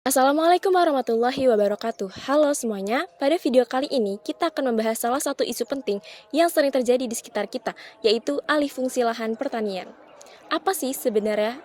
Assalamualaikum warahmatullahi wabarakatuh. Halo semuanya, pada video kali ini kita akan membahas salah satu isu penting yang sering terjadi di sekitar kita, yaitu alih fungsi lahan pertanian. Apa sih sebenarnya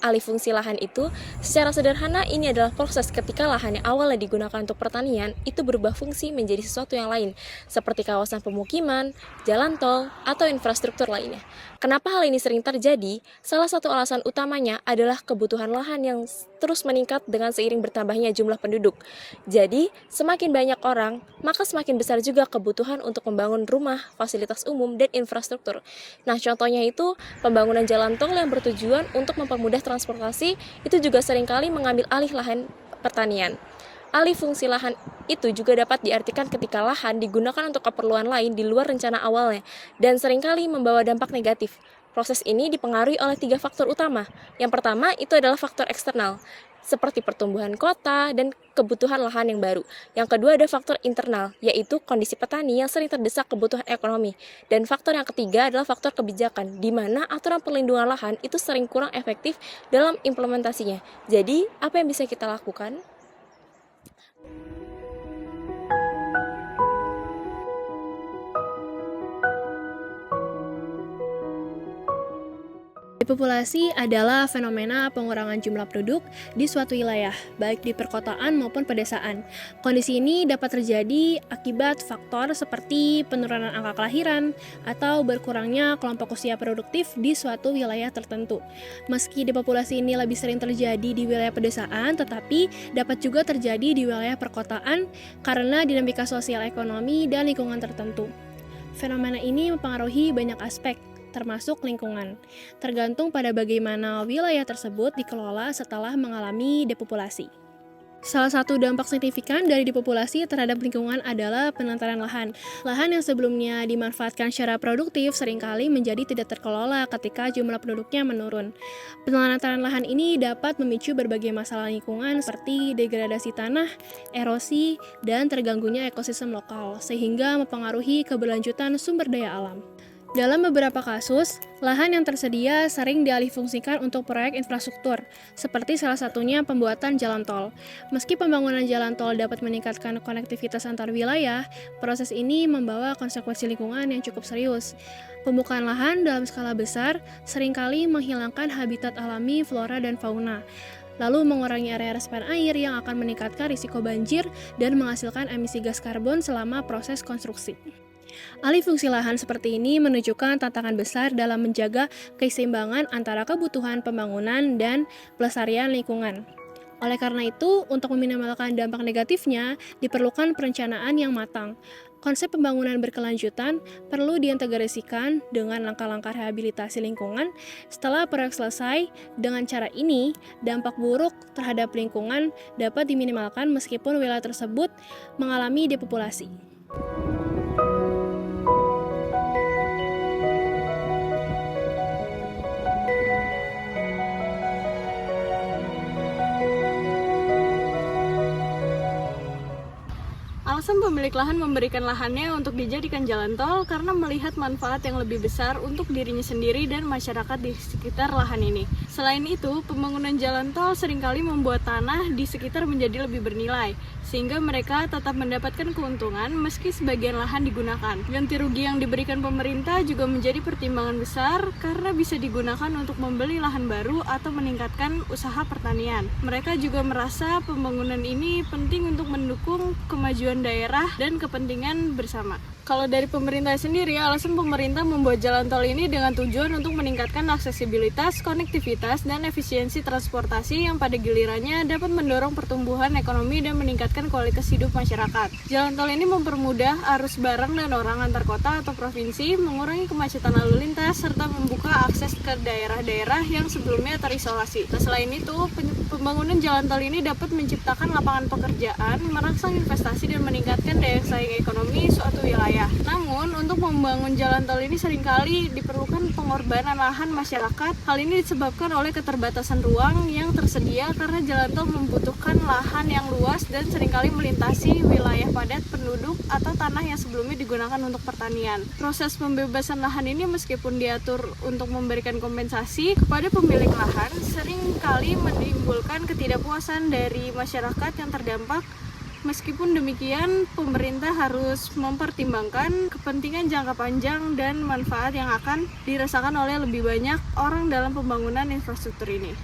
alih fungsi lahan itu? Secara sederhana, ini adalah proses ketika lahan yang awalnya digunakan untuk pertanian itu berubah fungsi menjadi sesuatu yang lain, seperti kawasan pemukiman, jalan tol, atau infrastruktur lainnya. Kenapa hal ini sering terjadi? Salah satu alasan utamanya adalah kebutuhan lahan yang terus meningkat dengan seiring bertambahnya jumlah penduduk. Jadi, semakin banyak orang, maka semakin besar juga kebutuhan untuk membangun rumah, fasilitas umum, dan infrastruktur. Nah, contohnya itu pembangunan jalan tol yang bertujuan untuk mempermudah transportasi itu juga seringkali mengambil alih lahan pertanian. Alih fungsi lahan itu juga dapat diartikan ketika lahan digunakan untuk keperluan lain di luar rencana awalnya dan seringkali membawa dampak negatif. Proses ini dipengaruhi oleh 3 faktor utama. Yang pertama itu adalah faktor eksternal, seperti pertumbuhan kota dan kebutuhan lahan yang baru. Yang kedua ada faktor internal, yaitu kondisi petani yang sering terdesak kebutuhan ekonomi. Dan faktor yang ketiga adalah faktor kebijakan, di mana aturan perlindungan lahan itu sering kurang efektif dalam implementasinya. Jadi, apa yang bisa kita lakukan? Depopulasi adalah fenomena pengurangan jumlah penduduk di suatu wilayah, baik di perkotaan maupun pedesaan. Kondisi ini dapat terjadi akibat faktor seperti penurunan angka kelahiran atau berkurangnya kelompok usia produktif di suatu wilayah tertentu. Meski depopulasi ini lebih sering terjadi di wilayah pedesaan, tetapi dapat juga terjadi di wilayah perkotaan karena dinamika sosial ekonomi dan lingkungan tertentu. Fenomena ini mempengaruhi banyak aspek, termasuk lingkungan, tergantung pada bagaimana wilayah tersebut dikelola setelah mengalami depopulasi. Salah satu dampak signifikan dari depopulasi terhadap lingkungan adalah penantaran lahan. Lahan yang sebelumnya dimanfaatkan secara produktif seringkali menjadi tidak terkelola ketika jumlah penduduknya menurun. Penantaran lahan ini dapat memicu berbagai masalah lingkungan seperti degradasi tanah, erosi, dan terganggunya ekosistem lokal, sehingga mempengaruhi keberlanjutan sumber daya alam. Dalam beberapa kasus, lahan yang tersedia sering dialihfungsikan untuk proyek infrastruktur, seperti salah satunya pembuatan jalan tol. Meski pembangunan jalan tol dapat meningkatkan konektivitas antar wilayah, proses ini membawa konsekuensi lingkungan yang cukup serius. Pembukaan lahan dalam skala besar seringkali menghilangkan habitat alami flora dan fauna, lalu mengurangi area resapan air yang akan meningkatkan risiko banjir dan menghasilkan emisi gas karbon selama proses konstruksi. Alih fungsi lahan seperti ini menunjukkan tantangan besar dalam menjaga keseimbangan antara kebutuhan pembangunan dan pelestarian lingkungan. Oleh karena itu, untuk meminimalkan dampak negatifnya, diperlukan perencanaan yang matang. Konsep pembangunan berkelanjutan perlu diintegrasikan dengan langkah-langkah rehabilitasi lingkungan. Setelah proyek selesai, dengan cara ini, dampak buruk terhadap lingkungan dapat diminimalkan meskipun wilayah tersebut mengalami depopulasi. Alasan pemilik lahan memberikan lahannya untuk dijadikan jalan tol karena melihat manfaat yang lebih besar untuk dirinya sendiri dan masyarakat di sekitar lahan ini. Selain itu, pembangunan jalan tol seringkali membuat tanah di sekitar menjadi lebih bernilai, sehingga mereka tetap mendapatkan keuntungan meski sebagian lahan digunakan. Ganti rugi yang diberikan pemerintah juga menjadi pertimbangan besar karena bisa digunakan untuk membeli lahan baru atau meningkatkan usaha pertanian. Mereka juga merasa pembangunan ini penting untuk mendukung kemajuan daerah dan kepentingan bersama. Kalau dari pemerintah sendiri, alasan pemerintah membuat jalan tol ini dengan tujuan untuk meningkatkan aksesibilitas, konektivitas, dan efisiensi transportasi yang pada gilirannya dapat mendorong pertumbuhan ekonomi dan meningkatkan kualitas hidup masyarakat. Jalan tol ini mempermudah arus barang dan orang antar kota atau provinsi, mengurangi kemacetan lalu lintas, serta membuka akses ke daerah-daerah yang sebelumnya terisolasi. Nah, selain itu, pembangunan jalan tol ini dapat menciptakan lapangan pekerjaan, merangsang investasi dan meningkatkan meningkatkan daya saing ekonomi suatu wilayah. Namun, untuk membangun jalan tol ini seringkali diperlukan pengorbanan lahan masyarakat. Hal ini disebabkan oleh keterbatasan ruang yang tersedia karena jalan tol membutuhkan lahan yang luas dan seringkali melintasi wilayah padat penduduk atau tanah yang sebelumnya digunakan untuk pertanian. Proses pembebasan lahan ini meskipun diatur untuk memberikan kompensasi kepada pemilik lahan, seringkali menimbulkan ketidakpuasan dari masyarakat yang terdampak. Meskipun demikian, pemerintah harus mempertimbangkan kepentingan jangka panjang dan manfaat yang akan dirasakan oleh lebih banyak orang dalam pembangunan infrastruktur ini.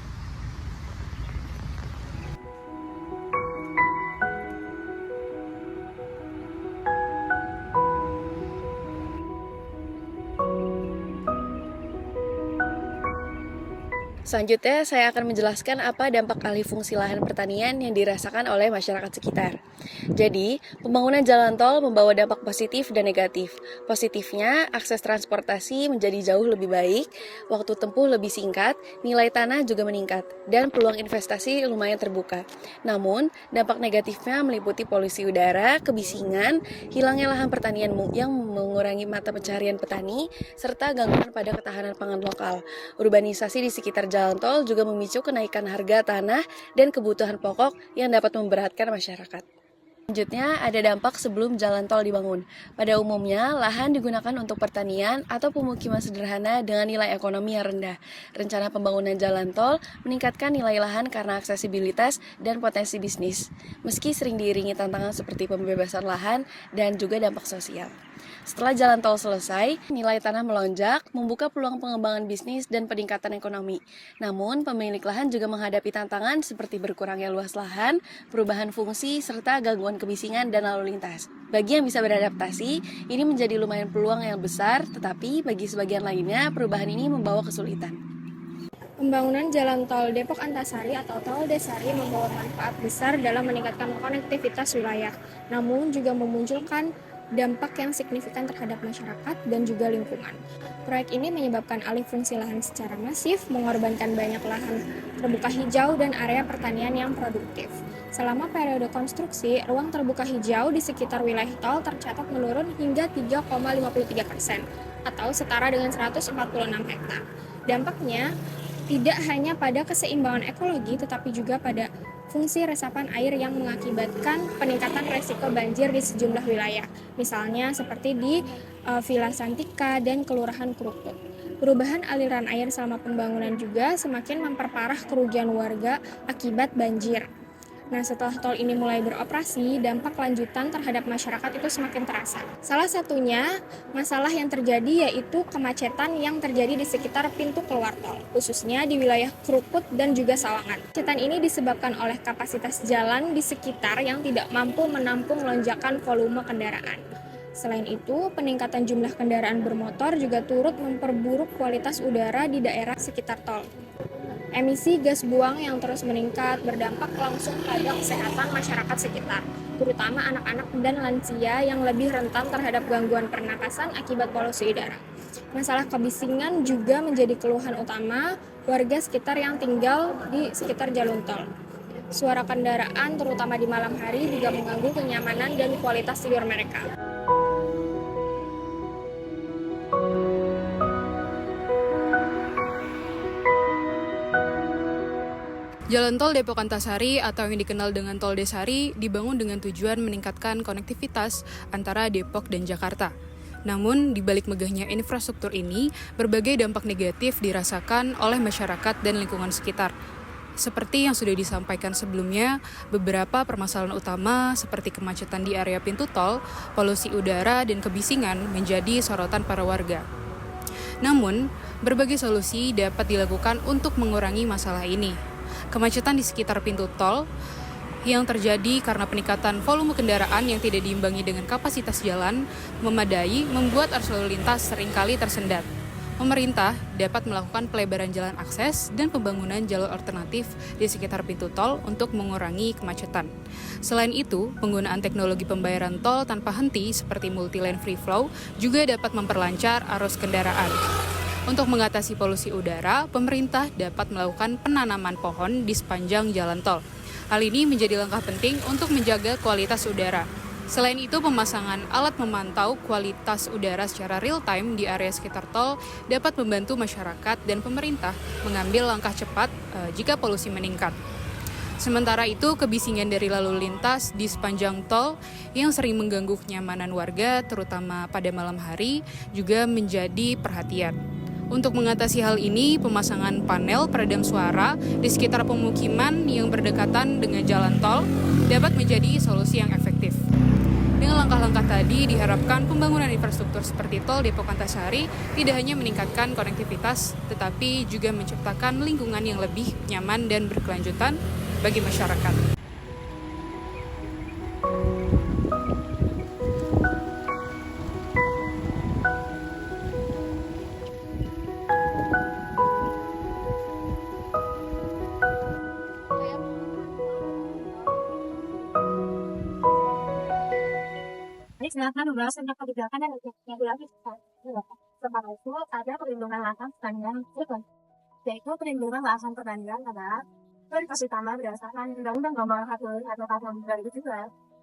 Selanjutnya, saya akan menjelaskan apa dampak alih fungsi lahan pertanian yang dirasakan oleh masyarakat sekitar. Jadi, pembangunan jalan tol membawa dampak positif dan negatif. Positifnya, akses transportasi menjadi jauh lebih baik, waktu tempuh lebih singkat, nilai tanah juga meningkat, dan peluang investasi lumayan terbuka. Namun, dampak negatifnya meliputi polusi udara, kebisingan, hilangnya lahan pertanian yang mengurangi mata pencaharian petani, serta gangguan pada ketahanan pangan lokal. Urbanisasi di sekitar jalan tol juga memicu kenaikan harga tanah dan kebutuhan pokok yang dapat memberatkan masyarakat. Selanjutnya, ada dampak sebelum jalan tol dibangun. Pada umumnya, lahan digunakan untuk pertanian atau pemukiman sederhana dengan nilai ekonomi yang rendah. Rencana pembangunan jalan tol meningkatkan nilai lahan karena aksesibilitas dan potensi bisnis, meski sering diiringi tantangan seperti pembebasan lahan dan juga dampak sosial. Setelah jalan tol selesai, nilai tanah melonjak, membuka peluang pengembangan bisnis dan peningkatan ekonomi. Namun, pemilik lahan juga menghadapi tantangan seperti berkurangnya luas lahan, perubahan fungsi, serta gangguan kebisingan dan lalu lintas. Bagi yang bisa beradaptasi, ini menjadi lumayan peluang yang besar, tetapi bagi sebagian lainnya, perubahan ini membawa kesulitan. Pembangunan jalan tol Depok Antasari atau Tol Desari membawa manfaat besar dalam meningkatkan konektivitas wilayah, namun juga memunculkan dampak yang signifikan terhadap masyarakat dan juga lingkungan. Proyek ini menyebabkan alih fungsi lahan secara masif, mengorbankan banyak lahan terbuka hijau dan area pertanian yang produktif. Selama periode konstruksi, ruang terbuka hijau di sekitar wilayah tol tercatat menurun hingga 3,53% atau setara dengan 146 hektar. Dampaknya tidak hanya pada keseimbangan ekologi, tetapi juga pada fungsi resapan air yang mengakibatkan peningkatan resiko banjir di sejumlah wilayah, misalnya seperti di Villa Santika dan Kelurahan Krukut. Perubahan aliran air selama pembangunan juga semakin memperparah kerugian warga akibat banjir. Nah, setelah tol ini mulai beroperasi, dampak lanjutan terhadap masyarakat itu semakin terasa. Salah satunya, masalah yang terjadi yaitu kemacetan yang terjadi di sekitar pintu keluar tol, khususnya di wilayah Krukut dan juga Sawangan. Kemacetan ini disebabkan oleh kapasitas jalan di sekitar yang tidak mampu menampung lonjakan volume kendaraan. Selain itu, peningkatan jumlah kendaraan bermotor juga turut memperburuk kualitas udara di daerah sekitar tol. Emisi gas buang yang terus meningkat berdampak langsung pada kesehatan masyarakat sekitar, terutama anak-anak dan lansia yang lebih rentan terhadap gangguan pernapasan akibat polusi udara. Masalah kebisingan juga menjadi keluhan utama warga sekitar yang tinggal di sekitar jalur tol. Suara kendaraan, terutama di malam hari, juga mengganggu kenyamanan dan kualitas tidur mereka. Jalan tol Depok Antasari atau yang dikenal dengan Tol Desari dibangun dengan tujuan meningkatkan konektivitas antara Depok dan Jakarta. Namun, di balik megahnya infrastruktur ini, berbagai dampak negatif dirasakan oleh masyarakat dan lingkungan sekitar. Seperti yang sudah disampaikan sebelumnya, beberapa permasalahan utama seperti kemacetan di area pintu tol, polusi udara, dan kebisingan menjadi sorotan para warga. Namun, berbagai solusi dapat dilakukan untuk mengurangi masalah ini. Kemacetan di sekitar pintu tol yang terjadi karena peningkatan volume kendaraan yang tidak diimbangi dengan kapasitas jalan memadai membuat arus lalu lintas seringkali tersendat. Pemerintah dapat melakukan pelebaran jalan akses dan pembangunan jalur alternatif di sekitar pintu tol untuk mengurangi kemacetan. Selain itu, penggunaan teknologi pembayaran tol tanpa henti seperti multi-lane free flow juga dapat memperlancar arus kendaraan. Untuk mengatasi polusi udara, pemerintah dapat melakukan penanaman pohon di sepanjang jalan tol. Hal ini menjadi langkah penting untuk menjaga kualitas udara. Selain itu, pemasangan alat memantau kualitas udara secara real-time di area sekitar tol dapat membantu masyarakat dan pemerintah mengambil langkah cepat jika polusi meningkat. Sementara itu, kebisingan dari lalu lintas di sepanjang tol yang sering mengganggu kenyamanan warga, terutama pada malam hari, juga menjadi perhatian. Untuk mengatasi hal ini, pemasangan panel peredam suara di sekitar pemukiman yang berdekatan dengan jalan tol dapat menjadi solusi yang efektif. Dengan langkah-langkah tadi, diharapkan pembangunan infrastruktur seperti tol Depok Antasari tidak hanya meningkatkan konektivitas, tetapi juga menciptakan lingkungan yang lebih nyaman dan berkelanjutan bagi masyarakat. Ini silakan membahas tentang kebijakan dan regulasi seperti itu ada perlindungan lahan pertanian berikut, yaitu perlindungan lahan pertanian adalah prioritas utama berdasarkan Undang-Undang Nomor 1 Tahun 2017.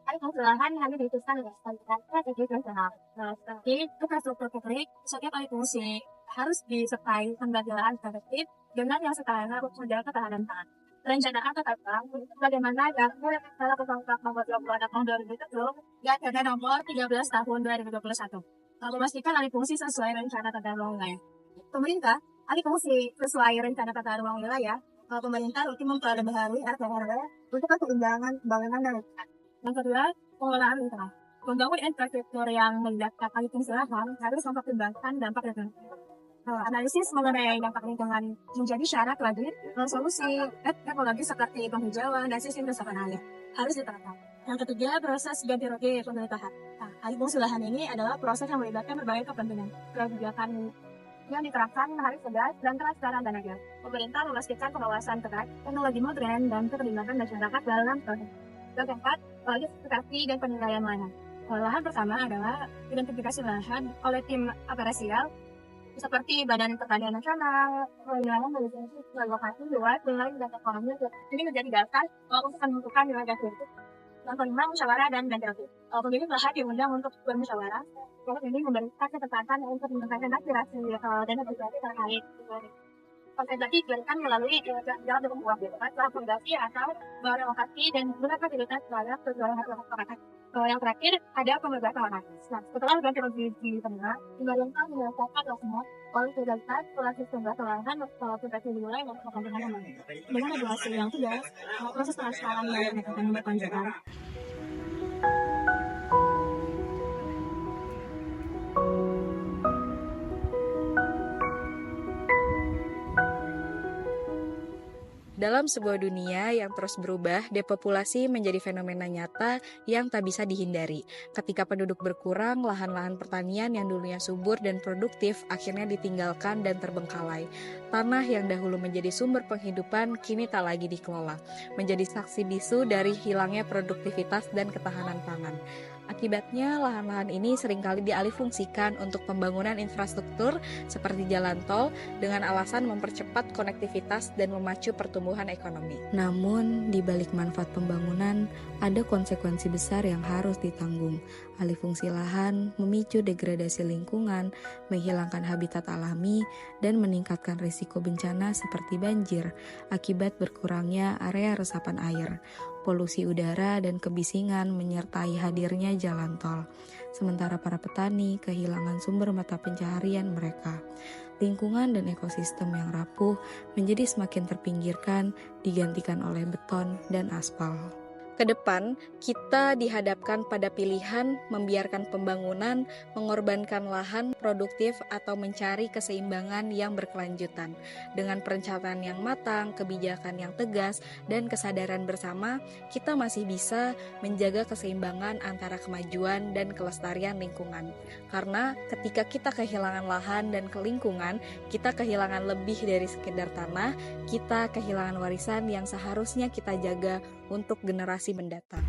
Alih-fungsi lahan hanya diputuskan berdasarkan strategi nasional. Seperti infrastruktur publik, setiap alih-fungsi harus disertai pembelajaran efektif dengan yang setara menjaga ketahanan pangan. Perencanaan tata ruang bagaimana dapur salah kelompok nomor 26 tahun 2020 dan Perda nomor 13 tahun 2021 memastikan alih fungsi sesuai rencana tata ruang wilayah. Pemerintah alih fungsi sesuai rencana tata ruang wilayah. Pemerintah rutin memperbaharui RPRW untuk keseimbangan pembangunan dan lingkungan. Yang kedua, pengelolaan lingkungan. Membangun infrastruktur yang melibatkan alih fungsi lahan harus mempertimbangkan dampak lingkungan. Analisis mengenai dampak lingkungan menjadi syarat wajib solusi ekologi seperti penghijauan dan sistem resapan air harus diterapkan. Yang ketiga, proses ganti rugi pemerintahan. Alih fungsi lahan ini adalah proses yang melibatkan berbagai kepentingan. Kebijakan yang diterapkan harus tegas dan transparan dan adil. Pemerintah memastikan pengawasan ketat, teknologi modern, dan keterlibatan masyarakat dalam proses. Yang keempat, identifikasi dan penilaian lahan. Lahan pertama adalah identifikasi lahan oleh tim aparasial seperti Badan Pertanian Nasional, wilayah melisensi lokasi luas, wilayah dan ekonomi. Ini menjadi dasar untuk menentukan wilayah dasar. Yang kelima, musyawarah dan ganti rugi. Pemilik lahan diundang untuk bermusyawarah. Proses ini memberikan kesempatan untuk mendengarkan aspirasi dan negosiasi terkait. Konsentrasi diberikan melalui jalan berhubungan setelah fondasi atau relokasi dan menggunakan fasilitas terhadap tujuan masyarakat. Yang terakhir ada pembebasan lahan. Setelah ganti rugi diterima, pemerintah menyelesaikan semua kualitas proses pembebasan lahan sudah dimulai dan kepentingan dengan regulasi yang sudah proses transparan yang akan berkelanjutan. Dalam sebuah dunia yang terus berubah, depopulasi menjadi fenomena nyata yang tak bisa dihindari. Ketika penduduk berkurang, lahan-lahan pertanian yang dulunya subur dan produktif akhirnya ditinggalkan dan terbengkalai. Tanah yang dahulu menjadi sumber penghidupan kini tak lagi dikelola, menjadi saksi bisu dari hilangnya produktivitas dan ketahanan pangan. Akibatnya, lahan-lahan ini seringkali dialihfungsikan untuk pembangunan infrastruktur seperti jalan tol dengan alasan mempercepat konektivitas dan memacu pertumbuhan ekonomi. Namun, di balik manfaat pembangunan, ada konsekuensi besar yang harus ditanggung. Alihfungsi lahan memicu degradasi lingkungan, menghilangkan habitat alami, dan meningkatkan risiko bencana seperti banjir akibat berkurangnya area resapan air, polusi udara, dan kebisingan menyertai hadirnya jalan tol. Sementara para petani kehilangan sumber mata pencaharian mereka. Lingkungan dan ekosistem yang rapuh menjadi semakin terpinggirkan, digantikan oleh beton dan aspal. Kedepan, kita dihadapkan pada pilihan membiarkan pembangunan, mengorbankan lahan produktif, atau mencari keseimbangan yang berkelanjutan. Dengan perencanaan yang matang, kebijakan yang tegas, dan kesadaran bersama, kita masih bisa menjaga keseimbangan antara kemajuan dan kelestarian lingkungan. Karena ketika kita kehilangan lahan dan lingkungan, kita kehilangan lebih dari sekedar tanah, kita kehilangan warisan yang seharusnya kita jaga untuk generasi mendatang.